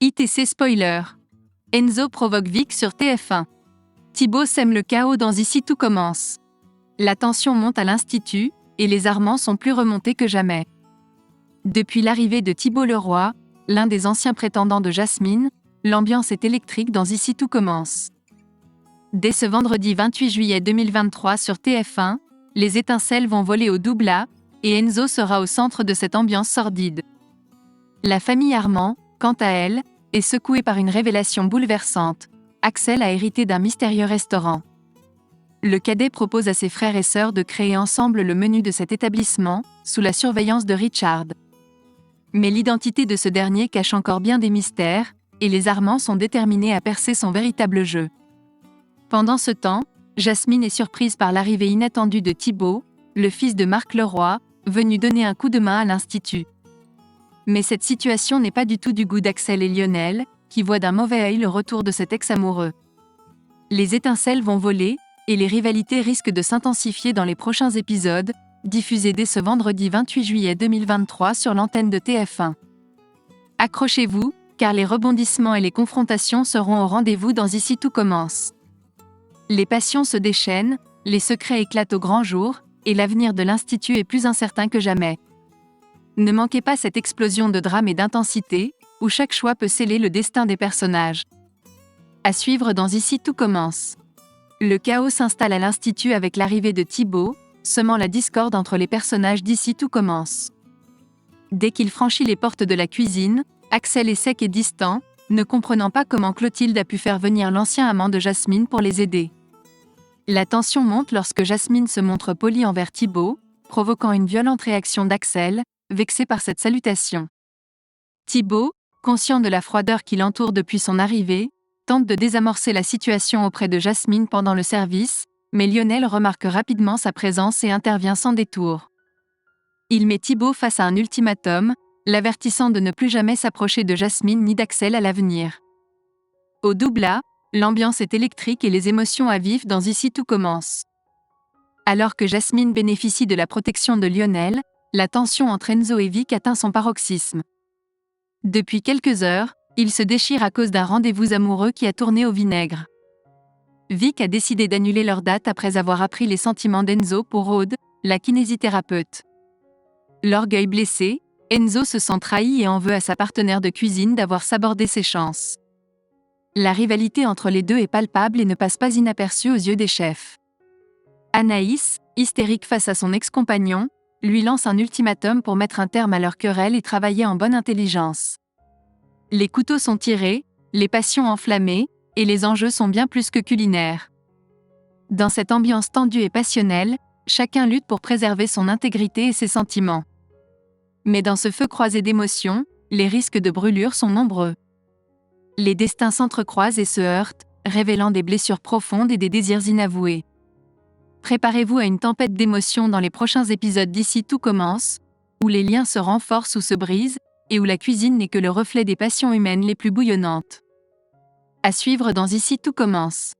ITC spoiler. Enzo provoque Vic sur TF1. Thibaut sème le chaos dans Ici tout commence. La tension monte à l'Institut, et les Armands sont plus remontés que jamais. Depuis l'arrivée de Thibaut Leroy, l'un des anciens prétendants de Jasmine, l'ambiance est électrique dans Ici tout commence. Dès ce vendredi 28 juillet 2023 sur TF1, les étincelles vont voler au Doubla, et Enzo sera au centre de cette ambiance sordide. La famille Armand, quant à elle, est secouée par une révélation bouleversante. Axel a hérité d'un mystérieux restaurant. Le cadet propose à ses frères et sœurs de créer ensemble le menu de cet établissement, sous la surveillance de Richard. Mais l'identité de ce dernier cache encore bien des mystères, et les Armands sont déterminés à percer son véritable jeu. Pendant ce temps, Jasmine est surprise par l'arrivée inattendue de Thibaut, le fils de Marc Leroy, venu donner un coup de main à l'Institut. Mais cette situation n'est pas du tout du goût d'Axel et Lionel, qui voient d'un mauvais œil le retour de cet ex-amoureux. Les étincelles vont voler, et les rivalités risquent de s'intensifier dans les prochains épisodes, diffusés dès ce vendredi 28 juillet 2023 sur l'antenne de TF1. Accrochez-vous, car les rebondissements et les confrontations seront au rendez-vous dans Ici tout commence. Les passions se déchaînent, les secrets éclatent au grand jour, et l'avenir de l'Institut est plus incertain que jamais. Ne manquez pas cette explosion de drame et d'intensité, où chaque choix peut sceller le destin des personnages. À suivre dans Ici tout commence. Le chaos s'installe à l'Institut avec l'arrivée de Thibaut, semant la discorde entre les personnages d'Ici tout commence. Dès qu'il franchit les portes de la cuisine, Axel est sec et distant, ne comprenant pas comment Clotilde a pu faire venir l'ancien amant de Jasmine pour les aider. La tension monte lorsque Jasmine se montre polie envers Thibaut, provoquant une violente réaction d'Axel, vexé par cette salutation. Thibaut, conscient de la froideur qui l'entoure depuis son arrivée, tente de désamorcer la situation auprès de Jasmine pendant le service, mais Lionel remarque rapidement sa présence et intervient sans détour. Il met Thibaut face à un ultimatum, l'avertissant de ne plus jamais s'approcher de Jasmine ni d'Axel à l'avenir. Au Doubla, l'ambiance est électrique et les émotions à vif dans Ici tout commence. Alors que Jasmine bénéficie de la protection de Lionel, la tension entre Enzo et Vic atteint son paroxysme. Depuis quelques heures, ils se déchirent à cause d'un rendez-vous amoureux qui a tourné au vinaigre. Vic a décidé d'annuler leur date après avoir appris les sentiments d'Enzo pour Aude, la kinésithérapeute. L'orgueil blessé, Enzo se sent trahi et en veut à sa partenaire de cuisine d'avoir sabordé ses chances. La rivalité entre les deux est palpable et ne passe pas inaperçue aux yeux des chefs. Anaïs, hystérique face à son ex-compagnon, lui lance un ultimatum pour mettre un terme à leur querelle et travailler en bonne intelligence. Les couteaux sont tirés, les passions enflammées, et les enjeux sont bien plus que culinaires. Dans cette ambiance tendue et passionnelle, chacun lutte pour préserver son intégrité et ses sentiments. Mais dans ce feu croisé d'émotions, les risques de brûlure sont nombreux. Les destins s'entrecroisent et se heurtent, révélant des blessures profondes et des désirs inavoués. Préparez-vous à une tempête d'émotions dans les prochains épisodes d'Ici tout commence, où les liens se renforcent ou se brisent, et où la cuisine n'est que le reflet des passions humaines les plus bouillonnantes. À suivre dans Ici tout commence.